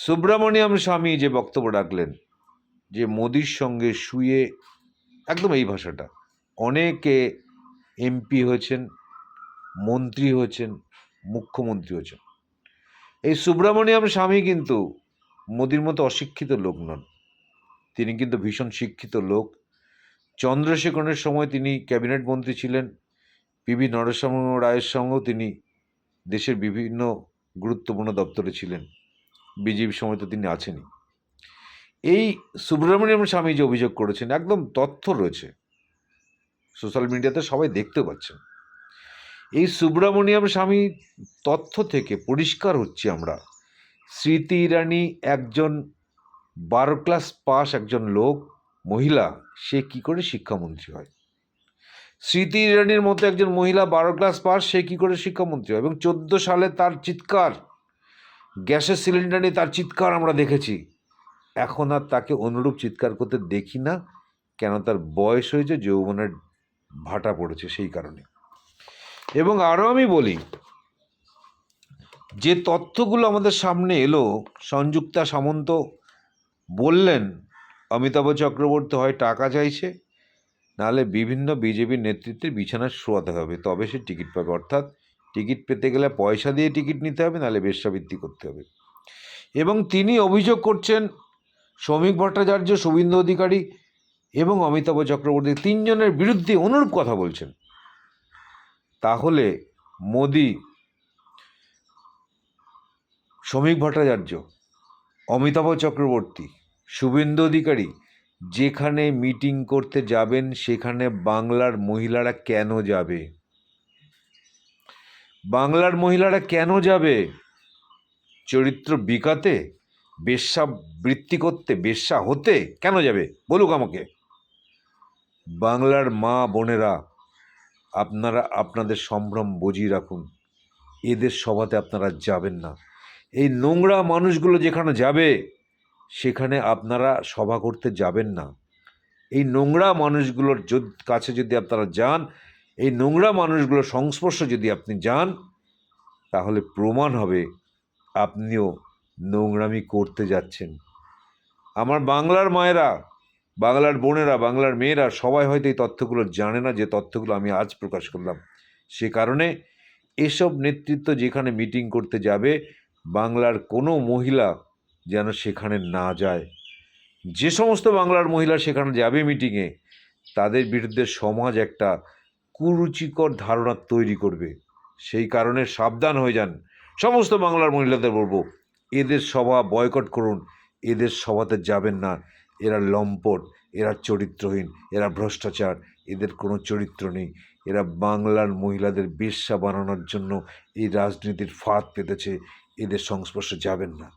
সুব্রমণিয়াম স্বামী যে বক্তব্য রাখলেন, যে মোদির সঙ্গে শুয়ে, একদম এই ভাষাটা, অনেকে এমপি হয়েছেন, মন্ত্রী হয়েছেন, মুখ্যমন্ত্রী হয়েছেন। এই সুব্রমণিয়াম স্বামী কিন্তু মোদির মতো অশিক্ষিত লোক নন, তিনি কিন্তু ভীষণ শিক্ষিত লোক। চন্দ্রশেখরের সময় তিনি ক্যাবিনেট মন্ত্রী ছিলেন, পিভি নরসিংহ রায়ের সঙ্গেও তিনি দেশের বিভিন্ন গুরুত্বপূর্ণ দপ্তরে ছিলেন, বিজেপি সময় তো তিনি আছেনই। এই সুব্রমণিয়াম স্বামী যে অভিযোগ করেছেন, একদম তথ্য রয়েছে, সোশ্যাল মিডিয়াতে সবাই দেখতে পাচ্ছেন। এই সুব্রমণিয়াম স্বামী তথ্য থেকে পরিষ্কার হচ্ছে আমরা, স্মৃতি ইরানি একজন 12 ক্লাস পাস একজন লোক, মহিলা, সে কি করে শিক্ষামন্ত্রী হয়? স্মৃতি ইরানির মতো একজন মহিলা 12 ক্লাস পাস, সে কি করে শিক্ষামন্ত্রী হয়? এবং 14 সালে তার চিৎকার, গ্যাসের সিলিন্ডার নিয়ে তার চিৎকার আমরা দেখেছি। এখন আর তাকে অনুরূপ চিৎকার করতে দেখি না, কেন? তার বয়স হয়েছে, যৌবনের ভাটা পড়েছে সেই কারণে। এবং আরও আমি বলি, যে তথ্যগুলো আমাদের সামনে এলো, সংযুক্তা সামন্ত বললেন অমিতাভ চক্রবর্তী হয় টাকা চাইছে, নাহলে বিভিন্ন বিজেপির নেতৃত্বের বিছানায় শোয়াতে হবে, তবে সে টিকিট পাবে। অর্থাৎ টিকিট পেতে গেলে পয়সা দিয়ে টিকিট নিতে হবে, নাহলে বেশ্যাবৃত্তি করতে হবে। এবং তিনি অভিযোগ করছেন শ্রমিক ভট্টাচার্য, শুভেন্দু অধিকারী এবং অমিতাভ চক্রবর্তী তিনজনের বিরুদ্ধে অনুরূপ কথা বলছেন। তাহলে মোদি, শ্রমিক ভট্টাচার্য, অমিতাভ চক্রবর্তী, শুভেন্দু অধিকারী যেখানে মিটিং করতে যাবেন, সেখানে বাংলার মহিলারা কেন যাবে? বাংলার মহিলারা কেন যাবে? চরিত্র বিকাতে, বেশ্যাবৃত্তি করতে, বেশ্যা হতে কেন যাবে? বলুক আমাকে। বাংলার মা বোনেরা, আপনারা আপনাদের সম্ভ্রম বুঝিয়ে রাখুন, এদের সভাতে আপনারা যাবেন না। এই নোংরা মানুষগুলো যেখানে যাবে, সেখানে আপনারা সভা করতে যাবেন না। এই নোংরা মানুষগুলোর কাছে যদি আপনারা যান, এই নোংরা মানুষগুলোর সংস্পর্শে যদি আপনি যান, তাহলে প্রমাণ হবে আপনিও নোংরামি করতে যাচ্ছেন। আমার বাংলার মায়েরা, বাংলার বোনেরা, বাংলার মেয়েরা সবাই হয়তো এই তথ্যগুলো জানে না, যে তথ্যগুলো আমি আজ প্রকাশ করলাম। সে কারণে এসব নেতৃত্ব যেখানে মিটিং করতে যাবে, বাংলার কোনো মহিলা যেন সেখানে না যায়। যে সমস্ত বাংলার মহিলা সেখানে যাবে মিটিংয়ে, তাদের বিরুদ্ধে সমাজ একটা কুরুচিকর ধারণা তৈরি করবে। সেই কারণে সাবধান হয়ে যান। সমস্ত বাংলার মহিলাদের বলবো, এদের সভা বয়কট করুন, এদের সভাতে যাবেন না। এরা লম্পট, এরা চরিত্রহীন, এরা ভ্রষ্টাচার, এদের কোনো চরিত্র নেই। এরা বাংলার মহিলাদের বেশ্যা বানানোর জন্য এই রাজনীতির ফাঁদ পেতেছে। এদের সংস্পর্শে যাবেন না।